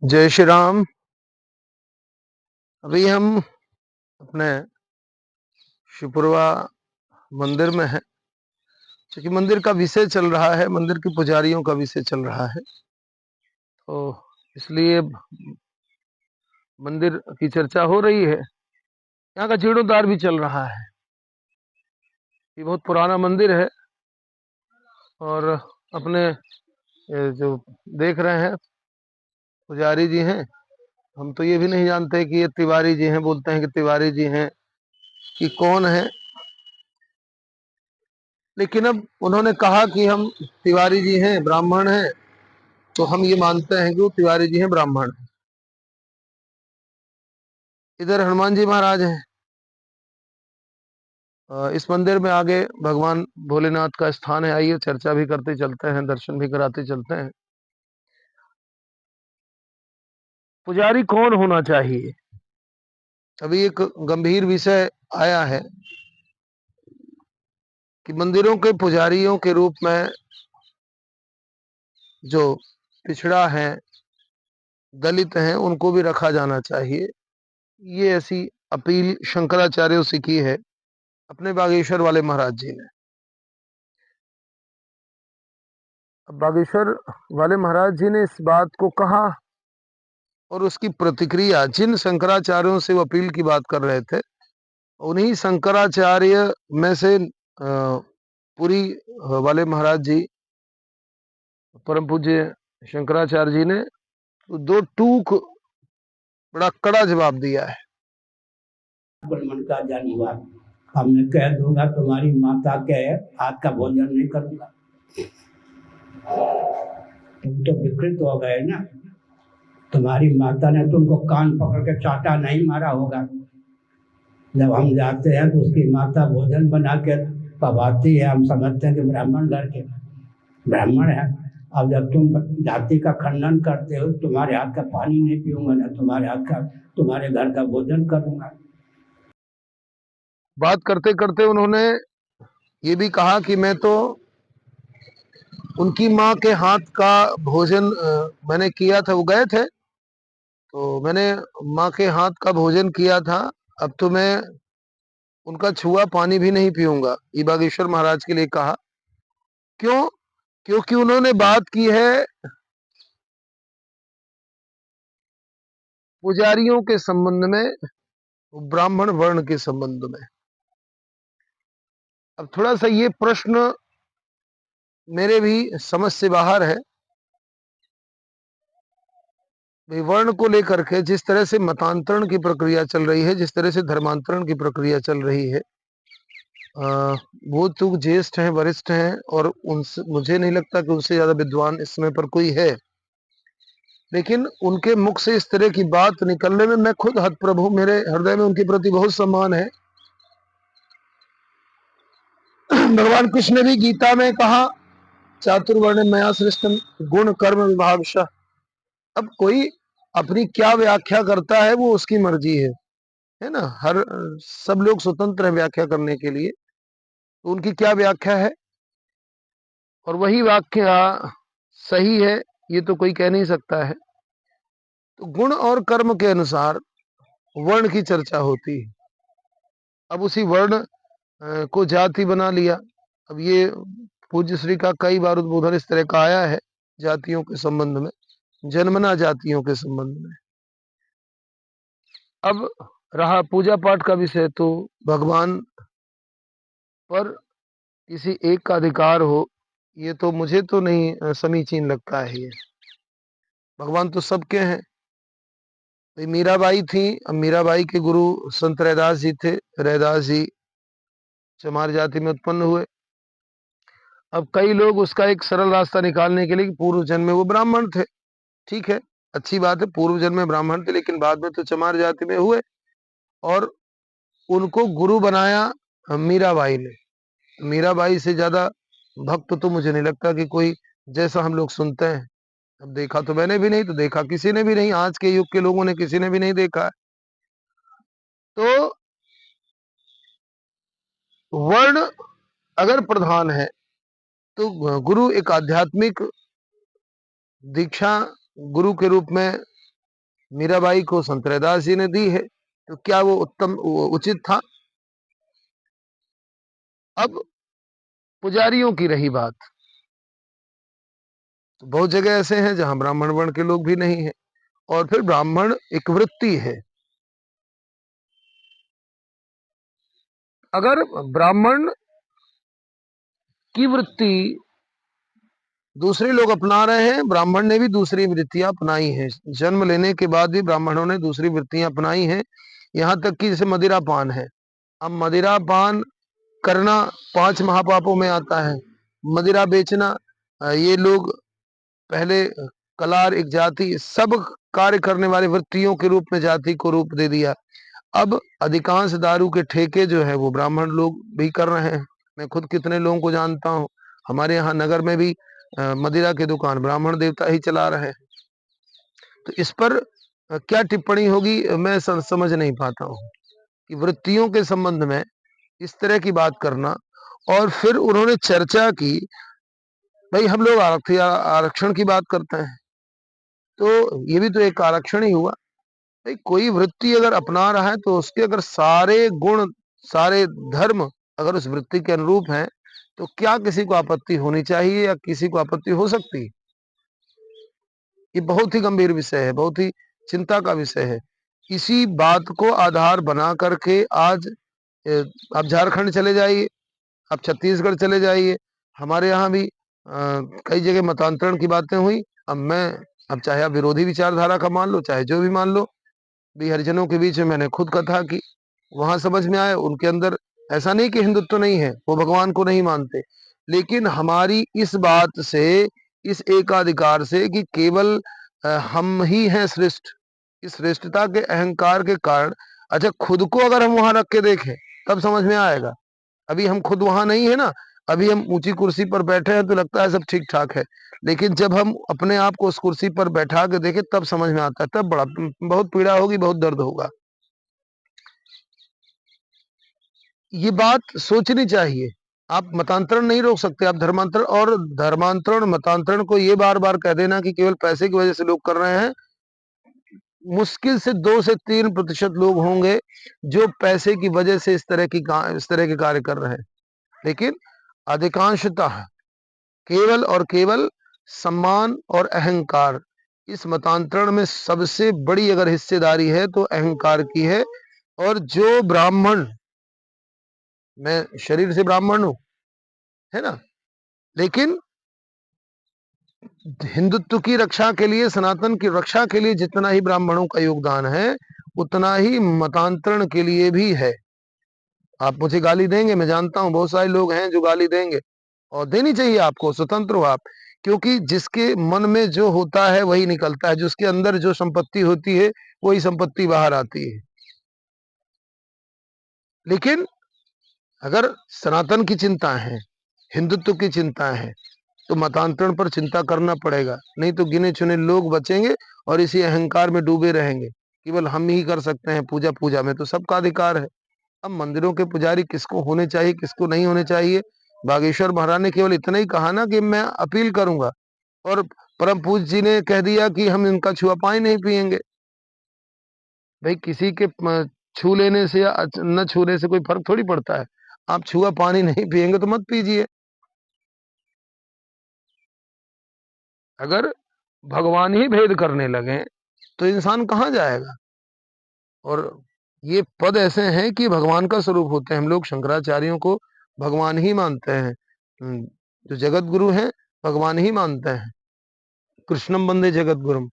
जय श्री राम। अभी हम अपने शिवपुरवा मंदिर में हैं, क्योंकि मंदिर का विषय चल रहा है, मंदिर के पुजारियों का विषय चल रहा है, तो इसलिए मंदिर की चर्चा हो रही है। यहाँ का जीर्णोद्धार भी चल रहा है। ये बहुत पुराना मंदिर है और अपने जो देख रहे हैं पुजारी जी हैं, हम तो ये भी नहीं जानते कि ये तिवारी जी हैं, बोलते हैं कि तिवारी जी हैं कि कौन है, लेकिन अब उन्होंने कहा कि हम तिवारी जी हैं, ब्राह्मण हैं, तो हम ये मानते हैं कि वो तिवारी जी हैं, ब्राह्मण। इधर हनुमान जी महाराज हैं। इस मंदिर में आगे भगवान भोलेनाथ का स्थान है। आइए चर्चा भी करते चलते हैं, दर्शन भी कराते चलते हैं। पुजारी कौन होना चाहिए? अभी एक गंभीर विषय आया है कि मंदिरों के पुजारियों के रूप में जो पिछड़ा है, दलित हैं, उनको भी रखा जाना चाहिए। ये ऐसी अपील शंकराचार्यों से की है अपने बागेश्वर वाले महाराज जी ने। अब बागेश्वर वाले महाराज जी ने इस बात को कहा और उसकी प्रतिक्रिया जिन शंकराचार्यों से वो अपील की बात कर रहे थे, उन्हीं शंकराचार्य में से पुरी वाले महाराज जी, परम पूज्य शंकराचार्य जी ने तो दो टूक बड़ा कड़ा जवाब दिया है। मन का जानिवा, अब मैं कह दूंगा तुम्हारी माता के हाथ का भोजन नहीं करूंगा। तुम तो विकृत हो गए ना। तुम्हारी माता ने तुमको कान पकड़ के चाटा नहीं मारा होगा। जब हम जाते हैं तो उसकी माता भोजन बना के पवाती है, हम समझते हैं कि ब्राह्मण घर के ब्राह्मण है। अब जब तुम जाति का खंडन करते हो, तुम्हारे हाथ का पानी नहीं पीऊंगा, ना तुम्हारे हाथ का, तुम्हारे घर का भोजन करूंगा। बात करते करते उन्होंने ये भी कहा कि मैं तो उनकी माँ के हाथ का भोजन मैंने किया था। वो गए थे तो मैंने माँ के हाथ का भोजन किया था, अब तो मैं उनका छुआ पानी भी नहीं पीऊंगा। ये बागेश्वर महाराज के लिए कहा। क्यों? क्योंकि उन्होंने बात की है पुजारियों के संबंध में, ब्राह्मण वर्ण के संबंध में। अब थोड़ा सा ये प्रश्न मेरे भी समझ से बाहर है। वर्ण को लेकर के जिस तरह से मतांतरण की प्रक्रिया चल रही है, जिस तरह से धर्मांतरण की प्रक्रिया चल रही है, वो तो ज्येष्ठ हैं, वरिष्ठ हैं, और उनसे मुझे नहीं लगता कि उनसे ज्यादा विद्वान इस समय पर कोई है, लेकिन उनके मुख से इस तरह की बात निकलने में मैं खुद हतप्रभु, मेरे हृदय में उनके प्रति बहुत सम्मान है। भगवान कृष्ण ने भी गीता में कहा, चातुर्वर्ण मया सृष्टम गुण कर्म विभागशः। अब कोई अपनी क्या व्याख्या करता है वो उसकी मर्जी है ना। हर सब लोग स्वतंत्र है व्याख्या करने के लिए, तो उनकी क्या व्याख्या है और वही व्याख्या सही है ये तो कोई कह नहीं सकता है। तो गुण और कर्म के अनुसार वर्ण की चर्चा होती है। अब उसी वर्ण को जाति बना लिया। अब ये पूज्य श्री का कई बार उद्बोधन इस तरह का आया है जातियों के संबंध में, जन्मना जातियों के संबंध में। अब रहा पूजा पाठ का विषय, तो भगवान पर किसी एक का अधिकार हो, ये तो मुझे तो नहीं समीचीन लगता है। ये भगवान तो सबके हैं। मीराबाई थी, अब मीराबाई के गुरु संत रैदास जी थे। रैदास जी चमार जाति में उत्पन्न हुए। अब कई लोग उसका एक सरल रास्ता निकालने के लिए पूर्व जन्म में वो ब्राह्मण थे। ठीक है, अच्छी बात है, पूर्व जन्म में ब्राह्मण थे, लेकिन बाद में तो चमार जाति में हुए और उनको गुरु बनाया मीराबाई ने। मीराबाई से ज्यादा भक्त तो मुझे नहीं लगता कि कोई, जैसा हम लोग सुनते हैं। अब देखा तो मैंने भी नहीं, तो देखा किसी ने भी नहीं, आज के युग के लोगों ने किसी ने भी नहीं देखा। तो वर्ण अगर प्रधान है तो गुरु एक आध्यात्मिक दीक्षा गुरु के रूप में मीराबाई को संत रैदास जी ने दी है, तो क्या वो उचित था? अब पुजारियों की रही बात, तो बहुत जगह ऐसे हैं जहां ब्राह्मण वर्ण के लोग भी नहीं है, और फिर ब्राह्मण एक वृत्ति है। अगर ब्राह्मण की वृत्ति दूसरे लोग अपना रहे हैं, ब्राह्मण ने भी दूसरी वृत्तियां अपनाई हैं, जन्म लेने के बाद भी ब्राह्मणों ने दूसरी वृत्तियां अपनाई हैं, यहां तक कि जैसे मदिरा पान है। अब मदिरा पान करना 5 महापापों में आता है। मदिरा बेचना, ये लोग पहले कलार एक जाति, सब कार्य करने वाले वृत्तियों के रूप में जाति को रूप दे दिया। अब अधिकांश दारू के ठेके जो है वो ब्राह्मण लोग भी कर रहे हैं। मैं खुद कितने लोगों को जानता हूँ, हमारे यहाँ नगर में भी मदिरा की दुकान ब्राह्मण देवता ही चला रहे हैं। तो इस पर क्या टिप्पणी होगी, मैं समझ नहीं पाता हूँ कि वृत्तियों के संबंध में इस तरह की बात करना। और फिर उन्होंने चर्चा की, भाई हम लोग आरक्षण की बात करते हैं, तो ये भी तो एक आरक्षण ही हुआ। भाई कोई वृत्ति अगर अपना रहा है तो उसके अगर सारे गुण, सारे धर्म अगर उस वृत्ति के अनुरूप हैं, तो क्या किसी को आपत्ति होनी चाहिए या किसी को आपत्ति हो सकती है? ये बहुत ही गंभीर विषय है, बहुत ही चिंता का विषय है। इसी बात को आधार बना करके आज आप झारखंड चले जाइए, आप छत्तीसगढ़ चले जाइए, हमारे यहाँ भी कई जगह मतांतरण की बातें हुई। अब चाहे आप विरोधी विचारधारा का मान लो, चाहे जो भी मान लो, भी हरिजनों के बीच में मैंने खुद कथा की, वहां समझ में आया उनके अंदर ऐसा नहीं कि हिंदुत्व नहीं है, वो भगवान को नहीं मानते, लेकिन हमारी इस बात से, इस एकाधिकार से कि केवल हम ही हैं श्रेष्ठ, इस श्रेष्ठता के अहंकार के कारण, अच्छा खुद को अगर हम वहां रख के देखें तब समझ में आएगा। अभी हम खुद वहां नहीं है ना, अभी हम ऊंची कुर्सी पर बैठे हैं तो लगता है सब ठीक ठाक है, लेकिन जब हम अपने आप को उस कुर्सी पर बैठा के देखें तब समझ में आता है, तब बहुत पीड़ा होगी, बहुत दर्द होगा। ये बात सोचनी चाहिए। आप मतांतरण नहीं रोक सकते, आप धर्मांतरण, और धर्मांतरण मतांतरण को ये बार बार कह देना कि केवल पैसे की वजह से लोग कर रहे हैं, मुश्किल से 2 से 3% लोग होंगे जो पैसे की वजह से इस तरह के कार्य कर रहे हैं, लेकिन अधिकांशतः केवल और केवल सम्मान और अहंकार, इस मतांतरण में सबसे बड़ी अगर हिस्सेदारी है तो अहंकार की है। और जो ब्राह्मण, मैं शरीर से ब्राह्मण हूं, है ना, लेकिन हिंदुत्व की रक्षा के लिए, सनातन की रक्षा के लिए जितना ही ब्राह्मणों का योगदान है, उतना ही मतांतरण के लिए भी है। आप मुझे गाली देंगे, मैं जानता हूं बहुत सारे लोग हैं जो गाली देंगे, और देनी चाहिए आपको, स्वतंत्र हो आप, क्योंकि जिसके मन में जो होता है वही निकलता है, जिसके अंदर जो संपत्ति होती है वही संपत्ति बाहर आती है। लेकिन अगर सनातन की चिंता है, हिंदुत्व की चिंता है, तो मतांतरण पर चिंता करना पड़ेगा, नहीं तो गिने चुने लोग बचेंगे और इसी अहंकार में डूबे रहेंगे, केवल हम ही कर सकते हैं पूजा, पूजा में तो सबका अधिकार है। अब मंदिरों के पुजारी किसको होने चाहिए, किसको नहीं होने चाहिए, बागेश्वर महाराज ने केवल इतना ही कहा ना कि मैं अपील करूंगा, और परम पूज्य जी ने कह दिया कि हम इनका छुआ पानी नहीं पिएंगे। भाई किसी के छू लेने से या न छूने से कोई फर्क थोड़ी पड़ता है। आप छुआ पानी नहीं पिएंगे तो मत पीजिए। अगर भगवान ही भेद करने लगे तो इंसान कहाँ जाएगा? और ये पद ऐसे हैं कि भगवान का स्वरूप होते हैं। हम लोग शंकराचार्यों को भगवान ही मानते हैं, जो जगत गुरु हैं भगवान ही मानते हैं। कृष्णम वंदे जगत गुरुम,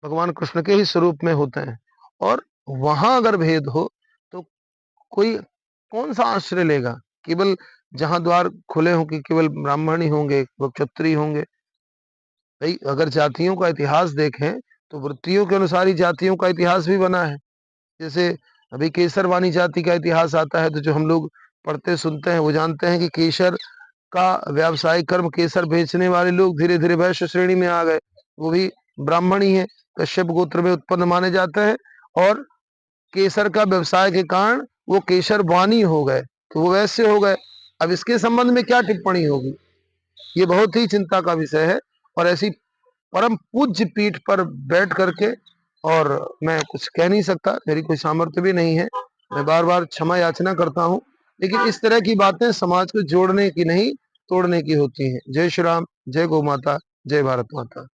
भगवान कृष्ण के ही स्वरूप में होते हैं। और वहां अगर भेद हो तो कोई कौन सा आश्रय लेगा? केवल जहां द्वार खुले हों कि केवल ब्राह्मण ही होंगे, वो क्षत्रिय होंगे। भाई अगर जातियों का इतिहास देखें तो वृत्तियों के अनुसार ही जातियों का इतिहास भी बना है। जैसे अभी केसरवानी जाति का इतिहास आता है, तो जो हम लोग पढ़ते सुनते हैं वो जानते हैं कि केसर का व्यावसायिक कर्म, केसर बेचने वाले लोग धीरे धीरे वैश्य श्रेणी में आ गए, वो भी ब्राह्मण ही है, कश्यप गोत्र में उत्पन्न माने जाते हैं, और केसर का व्यवसाय के कारण वो केसर वाणी हो गए, तो वो वैश्य हो गए। अब इसके संबंध में क्या टिप्पणी होगी? ये बहुत ही चिंता का विषय है। और ऐसी परम पूज्य पीठ पर बैठ करके और मैं कुछ कह नहीं सकता, मेरी कोई सामर्थ्य भी नहीं है। मैं बार बार क्षमा याचना करता हूँ, लेकिन इस तरह की बातें समाज को जोड़ने की नहीं, तोड़ने की होती हैं। जय श्री राम, जय गौ माता, जय भारत माता।